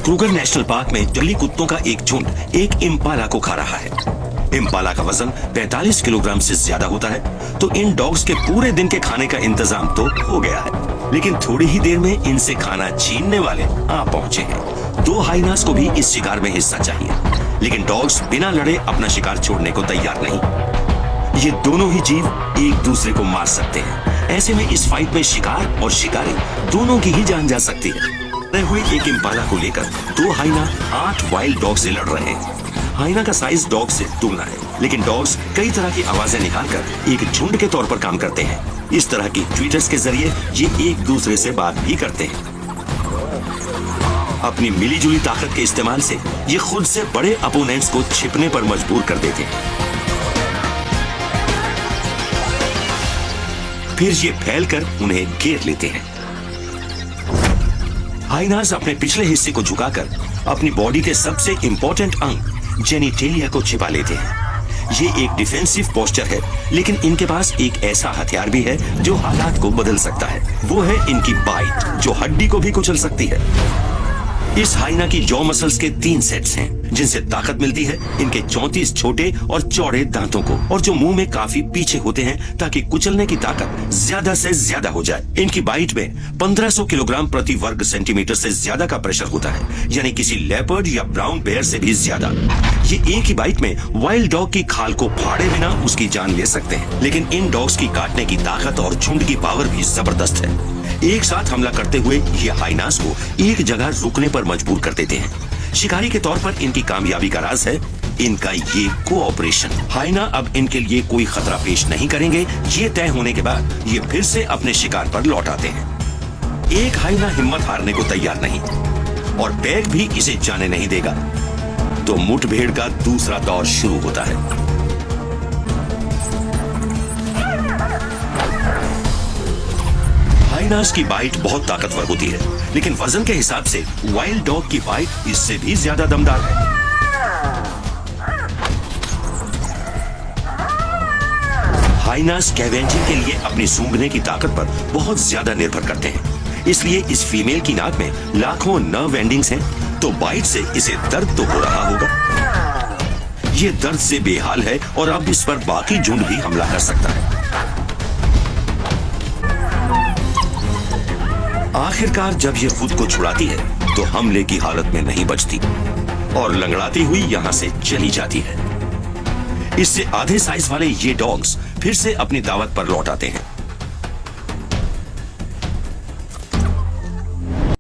Kruger national park में जंगली कुत्तों का एक झुंड एक इम्पाला को खा रहा है। इम्पाला का वजन 45 किलोग्राम से ज्यादा होता है, तो इन डॉग्स के पूरे दिन के खाने का इंतजाम तो हो गया है, लेकिन थोड़ी ही देर में इनसे खाना छीनने वाले आ पहुंचे हैं। 2 हाइनास को भी इस शिकार में हिस्सा चाहिए, लेकिन डॉग्स बिना लड़े अपना शिकार छोड़ने को तैयार नहीं। ये दोनों ही जीव एक दूसरे को मार सकते हैं। ऐसे में इस फाइट में शिकार और शिकारी दोनों की ही जान जा सकती है। मरे हुए एक इम्पाला को लेकर 2 हाइना 8 वाइल्ड डॉग से लड़ रहे हैं। हाइना का साइज डॉग से दुगना है, लेकिन डॉग्स कई तरह की आवाजें निकालकर एक झुंड के तौर पर काम करते हैं। इस तरह की ट्वीटर्स के जरिए ये एक दूसरे से बात भी करते हैं। अपनी मिलीजुली ताकत के इस्तेमाल से ये खुद से बड़े अपोनेंट्स को छिपने पर मजबूर कर देते हैं। फिर ये फैलकर उन्हें घेर लेते हैं। हाइनास अपने पिछले हिस्से को झुकाकर अपनी बॉडी के सबसे इंपॉर्टेंट अंग जेनिटेलिया को छिपा लेते हैं। ये एक डिफेंसिव पोस्चर है, लेकिन इनके पास एक ऐसा हथियार भी है जो हालात को बदल सकता है। वो है इनकी बाइट, जो हड्डी को भी कुचल सकती है। इस हाइना की जॉ मसल्स के 3 सेट्स हैं, जिनसे ताकत मिलती है इनके 34 छोटे और चौड़े दांतों को, और जो मुंह में काफी पीछे होते हैं ताकि कुचलने की ताकत ज्यादा से ज्यादा हो जाए। इनकी बाइट में 1500 किलोग्राम प्रति वर्ग सेंटीमीटर से ज्यादा का प्रेशर होता है, यानी किसी लेपर्ड या ब्राउन बेयर से भी ज्यादा। ये एक ही बाइट में वाइल्ड डॉग की खाल को फाड़े बिना उसकी जान ले सकते हैं, लेकिन इन डॉग्स की काटने की ताकत और झुंड की पावर भी जबरदस्त है। एक साथ हमला करते हुए ये हाइनास को एक जगह रुकने पर मजबूर कर देते हैं। शिकारी के तौर पर इनकी कामयाबी का राज है इनका ये कोऑपरेशन। हाइना अब इनके लिए कोई खतरा पेश नहीं करेंगे। ये तय होने के बाद ये फिर से अपने शिकार पर लौट आते हैं। एक हाइना हिम्मत हारने को तैयार नहीं, और पैक भी इसे जाने नहीं देगा। तो मुठभेड़ का दूसरा दौर शुरू होता है। हाइनास की बाइट बहुत ताकतवर होती है, लेकिन वजन के हिसाब से वाइल्ड डॉग की बाइट इससे भी ज्यादा दमदार है। हाइनास स्कैवेंजिंग के लिए अपनी सूंघने की ताकत पर बहुत ज्यादा निर्भर करते हैं, इसलिए इस फीमेल की नाक में लाखों नर्व एंडिंग्स हैं, तो बाइट से इसे दर्द तो हो रहा होगा। ये दर्द से बेहाल है और अब इस पर बाकी झुंड भी हमला कर सकता है। आखिरकार जब ये खुद को छुड़ाती है तो हमले की हालत में नहीं बचती और लंगड़ाती हुई यहाँ से चली जाती है। इससे आधे साइज वाले ये डॉग्स फिर से अपनी दावत पर लौट आते हैं।